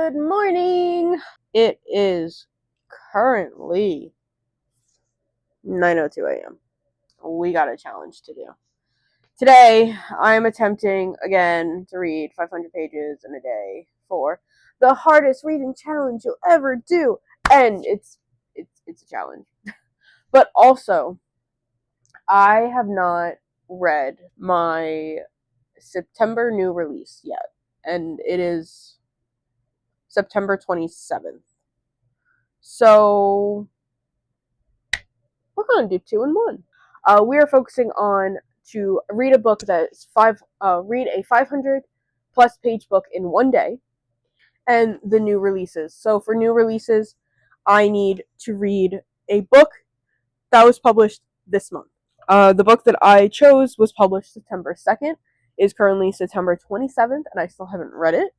Good morning. It is currently 9:02 a.m. We got a challenge to do. Today, I'm attempting again to read 500 pages in a day for the hardest reading challenge you'll ever do, and it's a challenge. But also, I have not read my September new release yet, and it is September 27th. So we're going to do 2 in 1. We are focusing on to read a book that is read a 500 plus page book in one day, and the new releases. So for new releases, I need to read a book that was published this month. The book that I chose was published September 2nd, is currently September 27th, and I still haven't read it,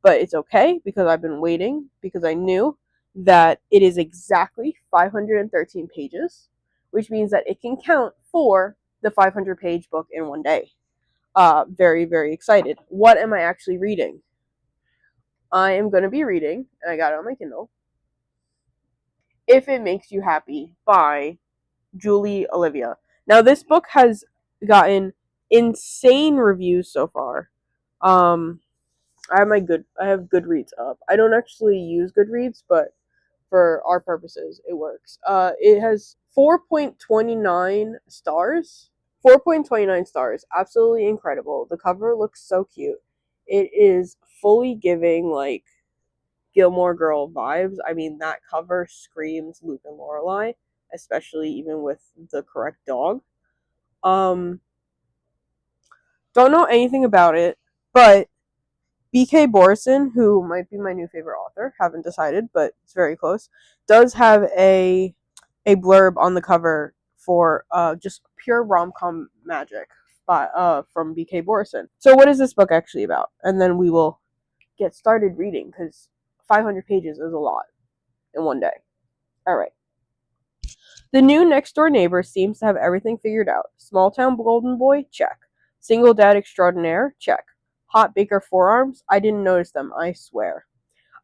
but it's okay because I've been waiting because I knew that it is exactly 513 pages, which means that it can count for the 500 page book in one day. Very, very excited. What am I actually reading? I am going to be reading, and I got it on my Kindle, If It Makes You Happy by Julie Olivia. Now, this book has gotten insane reviews so far. I have Goodreads up. I don't actually use Goodreads, but for our purposes, it works. It has 4.29 stars. 4.29 stars. Absolutely incredible. The cover looks so cute. It is fully giving like Gilmore Girl vibes. I mean, that cover screams Luke and Lorelai, especially even with the correct dog. Don't know anything about it, but BK Borison, who might be my new favorite author, haven't decided, but it's very close, does have a blurb on the cover for just pure rom-com magic from BK Borison. So what is this book actually about? And then we will get started reading, because 500 pages is a lot in one day. All right. The new next-door neighbor seems to have everything figured out. Small-town golden boy? Check. Single dad extraordinaire? Check. Hot baker forearms? I didn't notice them, I swear.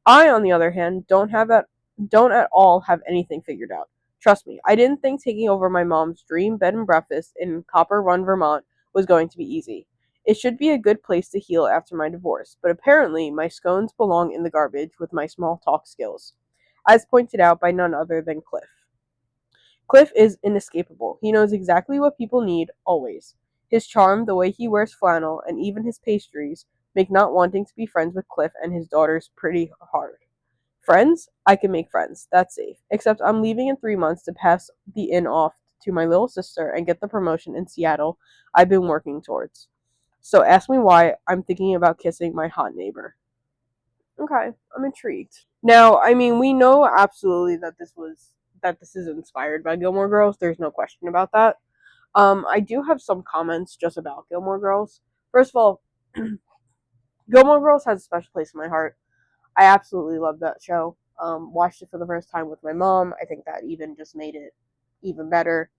I, on the other hand, don't at all have anything figured out. Trust me, I didn't think taking over my mom's dream bed and breakfast in Copper Run, Vermont was going to be easy. It should be a good place to heal after my divorce, but apparently my scones belong in the garbage with my small talk skills, as pointed out by none other than Cliff. Cliff is inescapable. He knows exactly what people need, always. His charm, the way he wears flannel, and even his pastries make not wanting to be friends with Cliff and his daughters pretty hard. Friends? I can make friends. That's safe. Except I'm leaving in 3 months to pass the inn off to my little sister and get the promotion in Seattle I've been working towards. So ask me why I'm thinking about kissing my hot neighbor. Okay, I'm intrigued. Now, I mean, we know absolutely that this is inspired by Gilmore Girls. There's no question about that. I do have some comments just about Gilmore Girls. First of all, Gilmore Girls has a special place in my heart. I absolutely love that show. Watched it for the first time with my mom. I think that even just made it even better.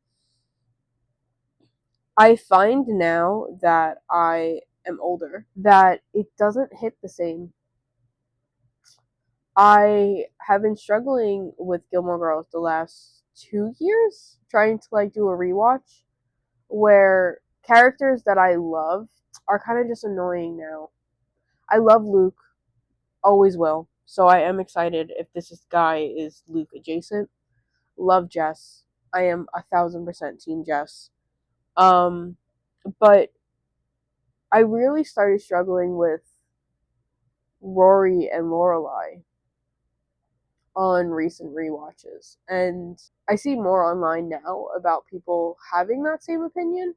I find now that I am older that it doesn't hit the same. I have been struggling with Gilmore Girls the last 2 years, trying to like do a rewatch, where characters that I love are kind of just annoying now. I love Luke, always will. So I am excited if this guy is Luke adjacent. Love Jess. I am 1,000% team Jess. But I really started struggling with Rory and Lorelai on recent rewatches, and I see more online now about people having that same opinion,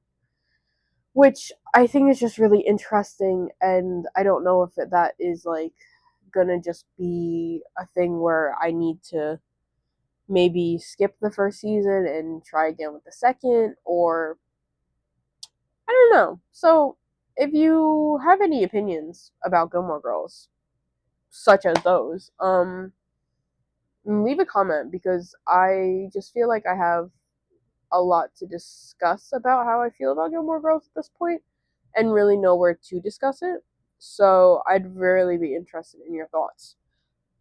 which I think is just really interesting. And I don't know if that is like gonna just be a thing where I need to maybe skip the first season and try again with the second, or I don't know. So if you have any opinions about Gilmore Girls, such as those, leave a comment, because I just feel like I have a lot to discuss about how I feel about Gilmore Girls at this point, and really know where to discuss it. So I'd really be interested in your thoughts.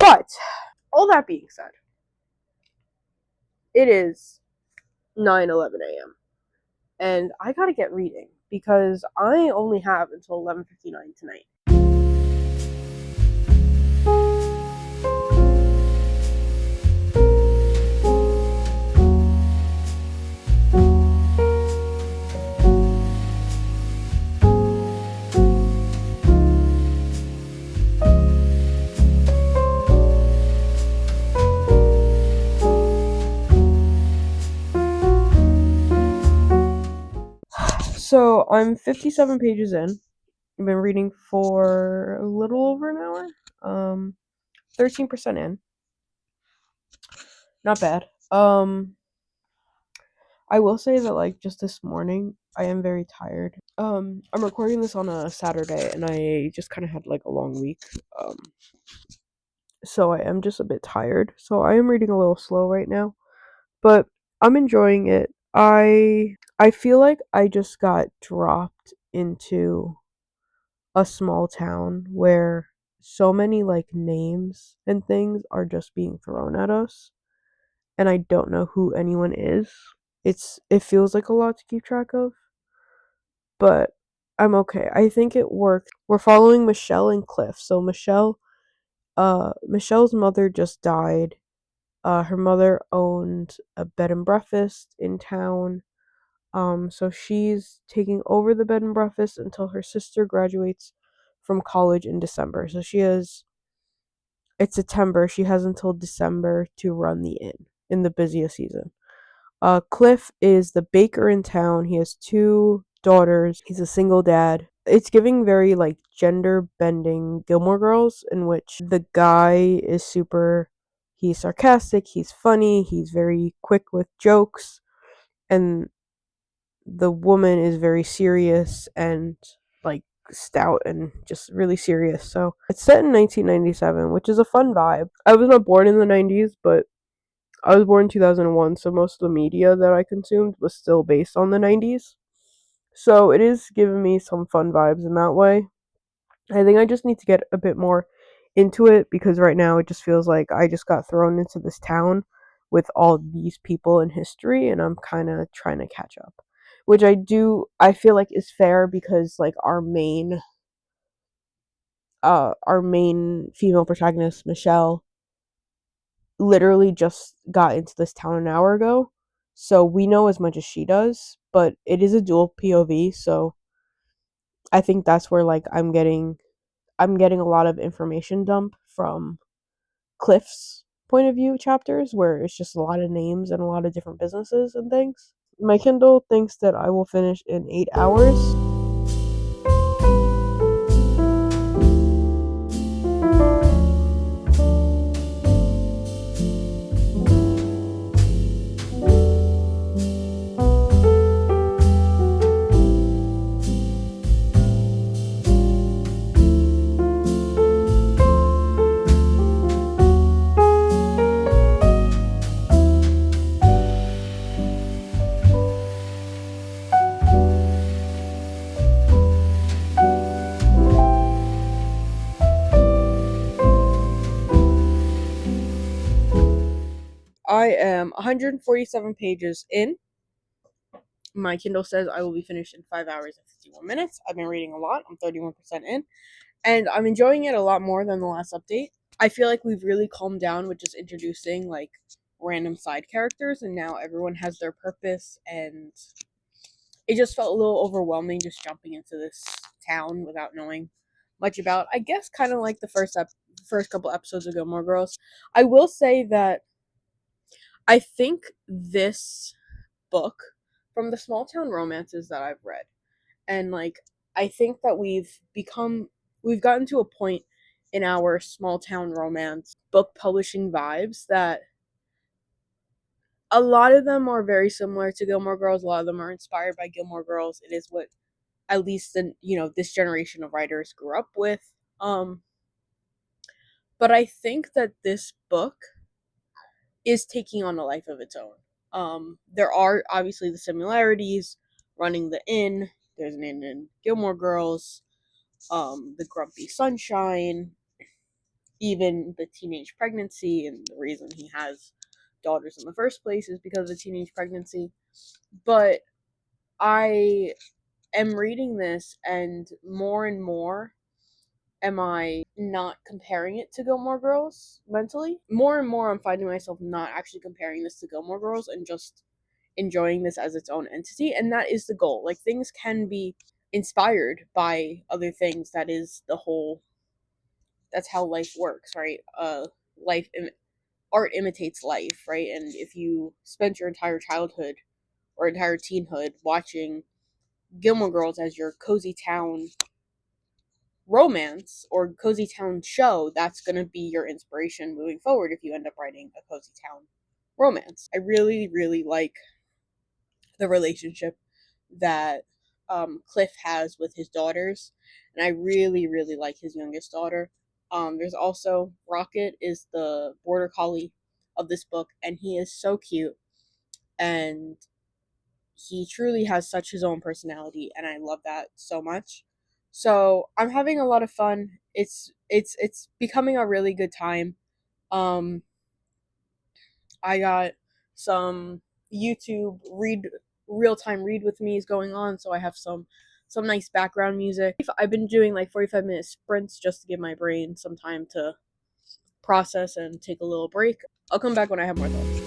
But all that being said, it is 9:11 a.m. and I gotta get reading because I only have until 11:59 tonight. So I'm 57 pages in. I've been reading for a little over an hour. 13% in. Not bad. I will say that like just this morning I am very tired. I'm recording this on a Saturday and I just kind of had like a long week. So I am just a bit tired. So I am reading a little slow right now, but I'm enjoying it. I feel like I just got dropped into a small town where so many like names and things are just being thrown at us and I don't know who anyone is. It feels like a lot to keep track of, but I'm okay. I think it worked. We're following Michelle and Cliff. So Michelle's mother just died. Her mother owned a bed and breakfast in town. So she's taking over the bed and breakfast until her sister graduates from college in December. So it's September. She has until December to run the inn in the busiest season. Cliff is the baker in town. He has two daughters. He's a single dad. It's giving very like gender bending Gilmore Girls, in which the guy is he's sarcastic, he's funny, he's very quick with jokes, and the woman is very serious and like stout and just really serious. So it's set in 1997, which is a fun vibe. I was not born in the 90s, but I was born in 2001, so most of the media that I consumed was still based on the 90s. So it is giving me some fun vibes in that way. I think I just need to get a bit more into it because right now it just feels like I just got thrown into this town with all these people in history and I'm kind of trying to catch up. Which I feel like is fair because like our main female protagonist, Michelle, literally just got into this town an hour ago. So we know as much as she does, but it is a dual POV, so I think that's where like I'm getting a lot of information dump from Cliff's point of view chapters where it's just a lot of names and a lot of different businesses and things. My Kindle thinks that I will finish in 8 hours. I am 147 pages in. My Kindle says I will be finished in 5 hours and 51 minutes. I've been reading a lot. I'm 31% in. And I'm enjoying it a lot more than the last update. I feel like we've really calmed down with just introducing like random side characters and now everyone has their purpose and it just felt a little overwhelming just jumping into this town without knowing much about. I guess kind of like the first couple episodes of Gilmore Girls. I will say that I think this book from the small town romances that I've read and like I think that we've gotten to a point in our small town romance book publishing vibes that a lot of them are very similar to Gilmore Girls. A lot of them are inspired by Gilmore Girls. It is what at least this generation of writers grew up with. Um but I think that this book is taking on a life of its own. There are obviously the similarities, running the inn, there's an inn in Gilmore Girls, the Grumpy Sunshine, even the teenage pregnancy, and the reason he has daughters in the first place is because of the teenage pregnancy. But I am reading this, and more am I not comparing it to Gilmore Girls mentally. More and more I'm finding myself not actually comparing this to Gilmore Girls and just enjoying this as its own entity, and that is the goal. Like, things can be inspired by other things. That is the whole, that's how life works, right? Life art imitates life, right? And if you spent your entire childhood or entire teenhood watching Gilmore Girls as your cozy town romance or cozy town show, that's going to be your inspiration moving forward if you end up writing a cozy town romance. I really, really like the relationship that Cliff has with his daughters, and I really, really like his youngest daughter. There's also Rocket is the border collie of this book, and he is so cute, and he truly has such his own personality, and I love that so much. So I'm having a lot of fun. It's becoming a really good time. Um, I got some YouTube real time read with me is going on, so I have some nice background music. I've been doing like 45-minute sprints just to give my brain some time to process and take a little break. I'll come back when I have more thoughts.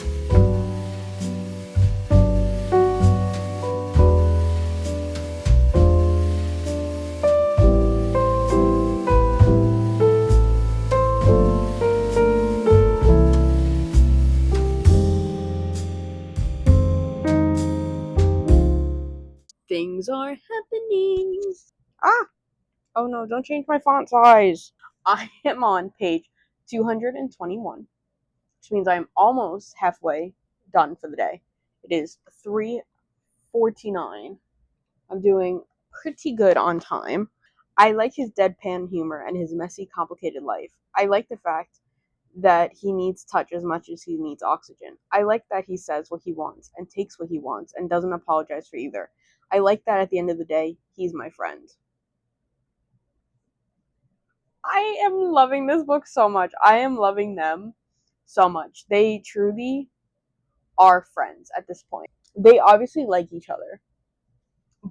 Things are happening. Ah! Oh no, don't change my font size. I am on page 221, which means I'm almost halfway done for the day. It is 3:49. I'm doing pretty good on time. I like his deadpan humor and his messy, complicated life. I like the fact that he needs touch as much as he needs oxygen. I like that he says what he wants and takes what he wants and doesn't apologize for either. I like that at the end of the day, he's my friend. I am loving this book so much. I am loving them so much. They truly are friends at this point. They obviously like each other,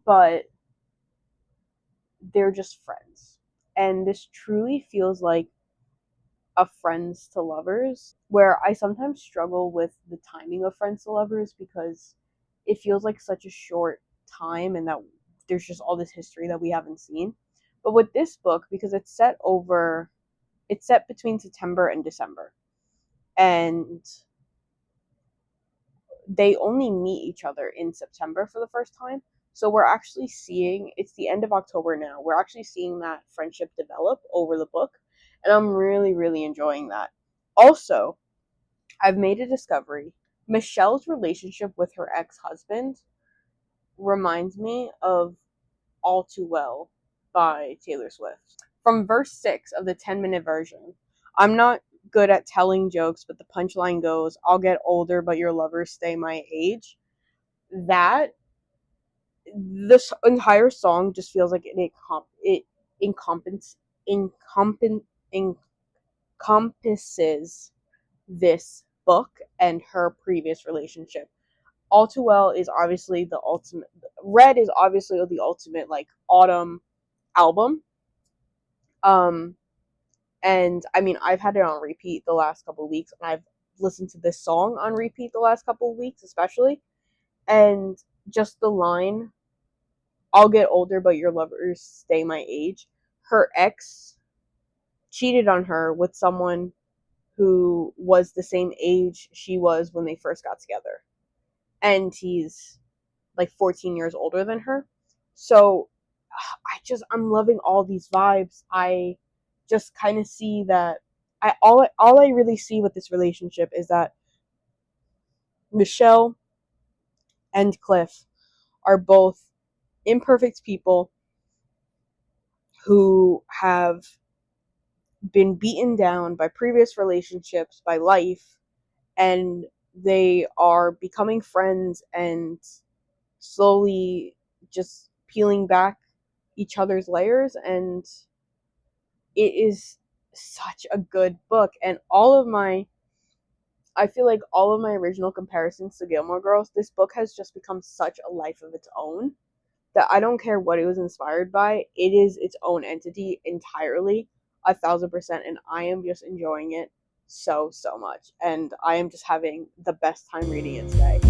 but they're just friends. And this truly feels like a friends to lovers, where I sometimes struggle with the timing of friends to lovers because it feels like such a short time and that there's just all this history that we haven't seen. But with this book, because it's set between September and December, and they only meet each other in September for the first time. So we're actually seeing, it's the end of October now. We're actually seeing that friendship develop over the book. And I'm really, really enjoying that. Also, I've made a discovery. Michelle's relationship with her ex husband reminds me of All Too Well by Taylor Swift. From verse 6 of the 10-minute version, I'm not good at telling jokes, but the punchline goes, I'll get older, but your lovers stay my age. That, this entire song just feels like it encompasses encompasses this book and her previous relationship. All Too Well is obviously the ultimate. Red is obviously the ultimate like autumn album. Um, and I mean, I've had it on repeat the last couple of weeks, and I've listened to this song on repeat the last couple of weeks, especially. And just the line, I'll get older, but your lovers stay my age. Her ex cheated on her with someone who was the same age she was when they first got together. And he's like 14 years older than her. So I'm loving all these vibes. I just kind of see that all I really see with this relationship is that Michelle and Cliff are both imperfect people who have been beaten down by previous relationships, by life, and they are becoming friends and slowly just peeling back each other's layers, and it is such a good book. And all of my, I feel like all of my original comparisons to Gilmore Girls, this book has just become such a life of its own that I don't care what it was inspired by. It is its own entity entirely, 1,000%, and I am just enjoying it so much. And I am just having the best time reading it today.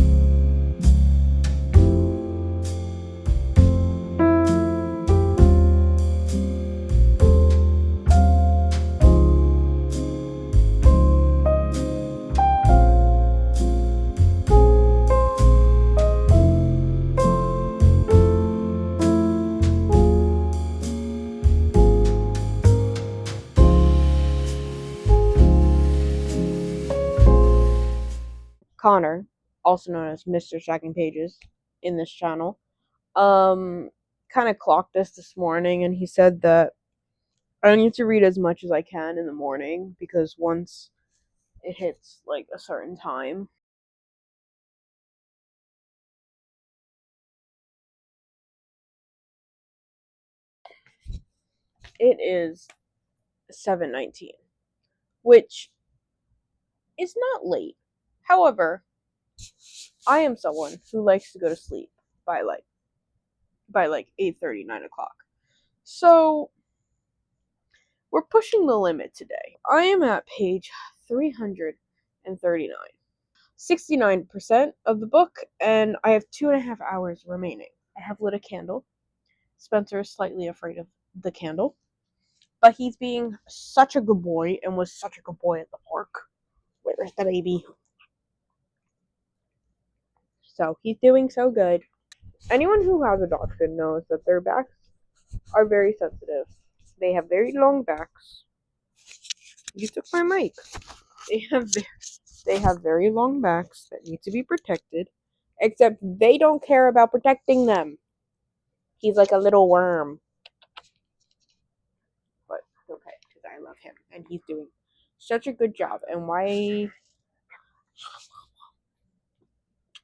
Connor, also known as Mr. Stacking Pages in this channel, kind of clocked us this morning, and he said that I need to read as much as I can in the morning because once it hits like a certain time, it is 7:19, which is not late. However, I am someone who likes to go to sleep by like 8:30, 9 o'clock. So we're pushing the limit today. I am at page 339. 69% of the book, and I have 2.5 hours remaining. I have lit a candle. Spencer is slightly afraid of the candle, but he's being such a good boy and was such a good boy at the park. Where's the baby? So he's doing so good. Anyone who has a dachshund knows that their backs are very sensitive. They have very long backs. You took my mic. They have very long backs that need to be protected, except they don't care about protecting them. He's like a little worm. But okay, because I love him and he's doing such a good job. And why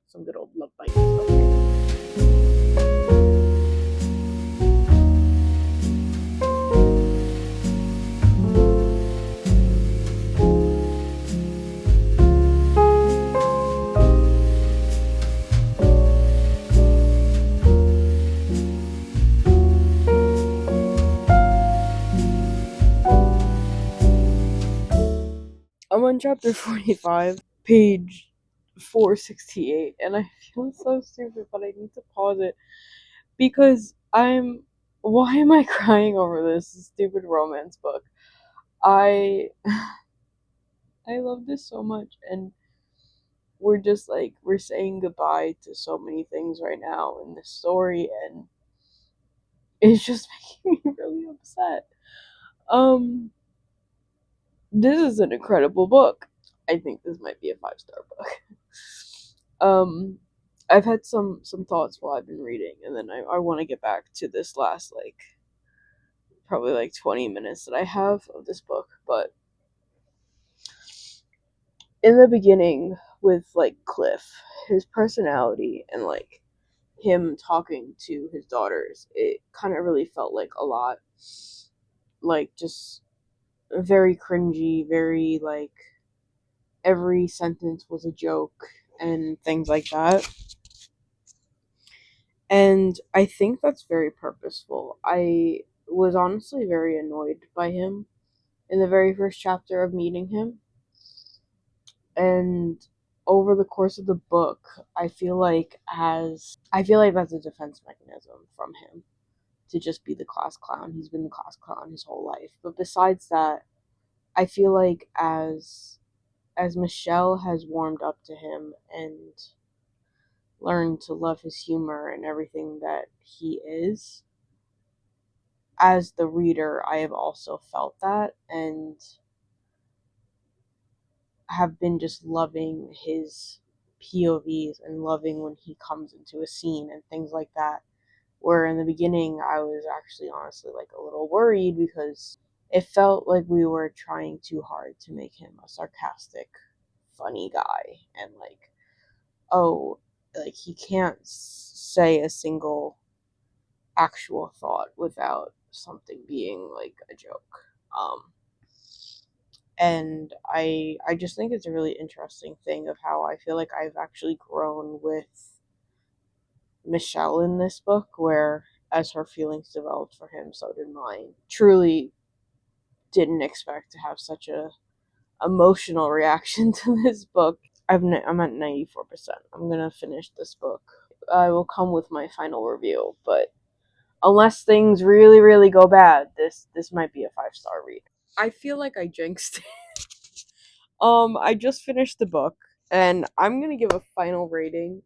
some good old love bites. Okay. I'm on chapter 45, page 468, and I feel so stupid, but I need to pause it because why am I crying over this stupid romance book? I love this so much, and we're just like, we're saying goodbye to so many things right now in this story, and it's just making me really upset. This is an incredible book. I think this might be a 5-star book. I've had some thoughts while I've been reading, and then I want to get back to this last like probably like 20 minutes that I have of this book. But in the beginning with like Cliff, his personality and like him talking to his daughters, it kind of really felt like a lot like just very cringy, very like every sentence was a joke and things like that. And I think that's very purposeful. I was honestly very annoyed by him in the very first chapter of meeting him. And over the course of the book, I feel like that's a defense mechanism from him to just be the class clown. He's been the class clown his whole life. But besides that, I feel like as Michelle has warmed up to him and learned to love his humor and everything that he is, as the reader, I have also felt that and have been just loving his POVs and loving when he comes into a scene and things like that. Where in the beginning, I was actually honestly like a little worried because it felt like we were trying too hard to make him a sarcastic, funny guy. And like, oh, like he can't say a single actual thought without something being like a joke. And I just think it's a really interesting thing of how I feel like I've actually grown with Michelle in this book, where as her feelings developed for him, so did mine. Truly didn't expect to have such a emotional reaction to this book. I'm at 94%. I'm gonna finish this book. I will come with my final review, but unless things really, really go bad, this might be a 5-star read. I feel like I jinxed it. I just finished the book, and I'm gonna give a final rating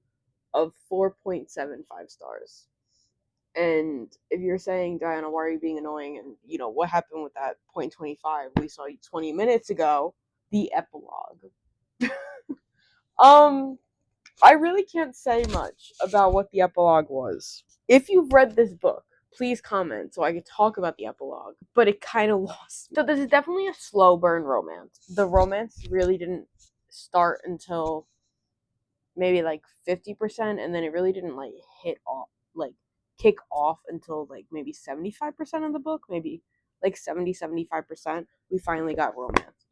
of 4.75 stars. And if you're saying, Diana, why are you being annoying? And what happened with that 0.25 we saw 20 minutes ago? The epilogue. um, I really can't say much about what the epilogue was. If you've read this book, please comment so I could talk about the epilogue. But it kind of lost me. So this is definitely a slow burn romance. The romance really didn't start until maybe like 50%, and then it really didn't like hit off, like kick off until like maybe 75% of the book, maybe like 75%. We finally got romance.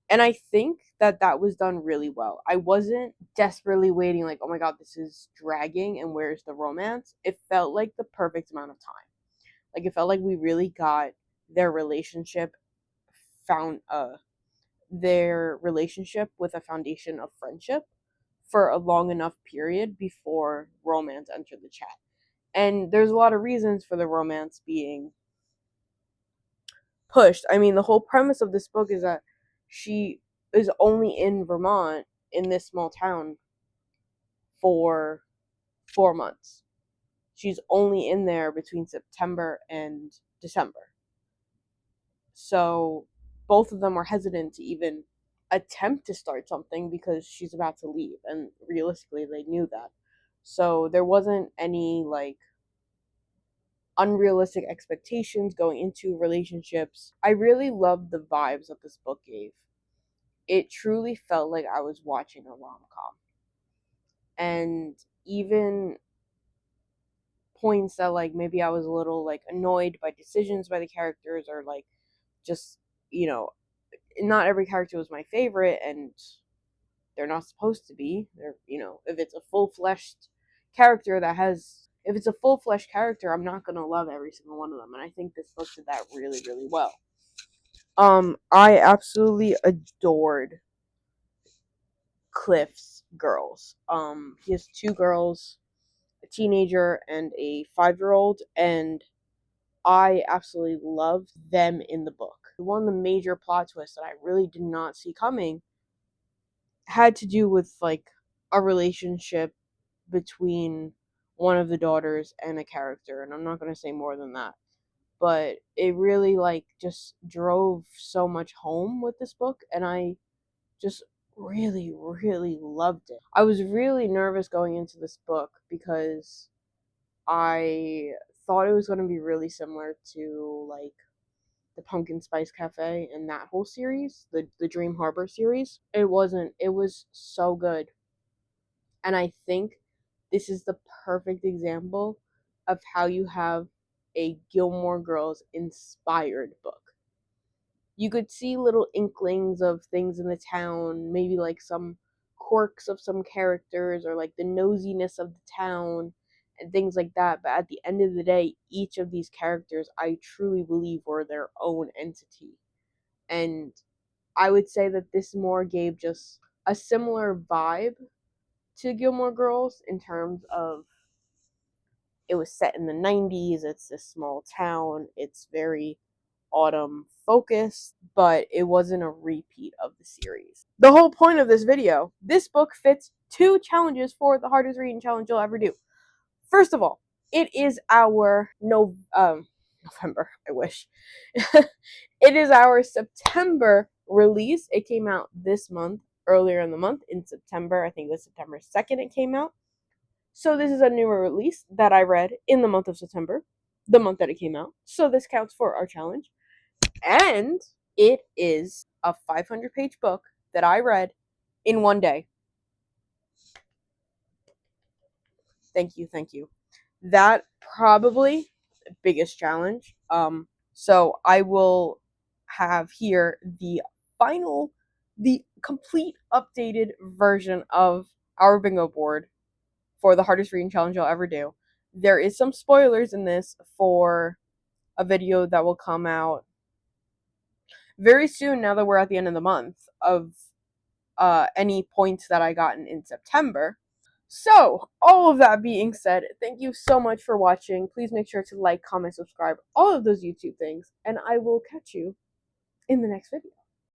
And I think that was done really well. I wasn't desperately waiting, like, oh my god, this is dragging and where's the romance? It felt like the perfect amount of time. Like, it felt like we really got their relationship found their relationship with a foundation of friendship for a long enough period before romance entered the chat. And there's a lot of reasons for the romance being pushed. I mean, the whole premise of this book is that she is only in Vermont, in this small town, for 4 months. She's only in there between September and December. So both of them are hesitant to even attempt to start something because she's about to leave, and realistically they knew that. So there wasn't any like unrealistic expectations going into relationships. I really loved the vibes that this book gave. It truly felt like I was watching a rom-com. And even points that like maybe I was a little like annoyed by decisions by the characters, or like just, not every character was my favorite, and they're not supposed to be. They're, if it's a full-fleshed character if it's a full-fledged character, I'm not gonna love every single one of them, and I think this book did that really, really well. I absolutely adored Cliff's girls. He has 2 girls, a teenager and a 5-year-old, and I absolutely loved them in the book. One of the major plot twists that I really did not see coming had to do with like a relationship between one of the daughters and a character, and I'm not going to say more than that. But it really like just drove so much home with this book, and I just really, really loved it. I was really nervous going into this book because I thought it was going to be really similar to like the Pumpkin Spice Cafe and that whole series, the Dream Harbor series. It wasn't. It was so good. And I think this is the perfect example of how you have a Gilmore Girls inspired book. You could see little inklings of things in the town, maybe like some quirks of some characters, or like the nosiness of the town and things like that. But at the end of the day, each of these characters, I truly believe, were their own entity. And I would say that this more gave just a similar vibe to Gilmore Girls in terms of it was set in the 90s, it's this small town, it's very autumn focused, but it wasn't a repeat of the series. The whole point of this video, this book fits 2 challenges for the hardest reading challenge you'll ever do. First of all, it is our November, I wish. It is our September release. It came out this month, earlier in the month, in September. I think it was September 2nd it came out. So this is a newer release that I read in the month of September, the month that it came out. So this counts for our challenge. And it is a 500-page book that I read in one day. Thank you, thank you. That probably the biggest challenge. So I will have here the complete updated version of our bingo board for the hardest reading challenge I'll ever do. There is some spoilers in this for a video that will come out very soon, now that we're at the end of the month, of any points that I gotten in September. So, all of that being said, thank you so much for watching. Please make sure to like, comment, subscribe, all of those YouTube things, and I will catch you in the next video.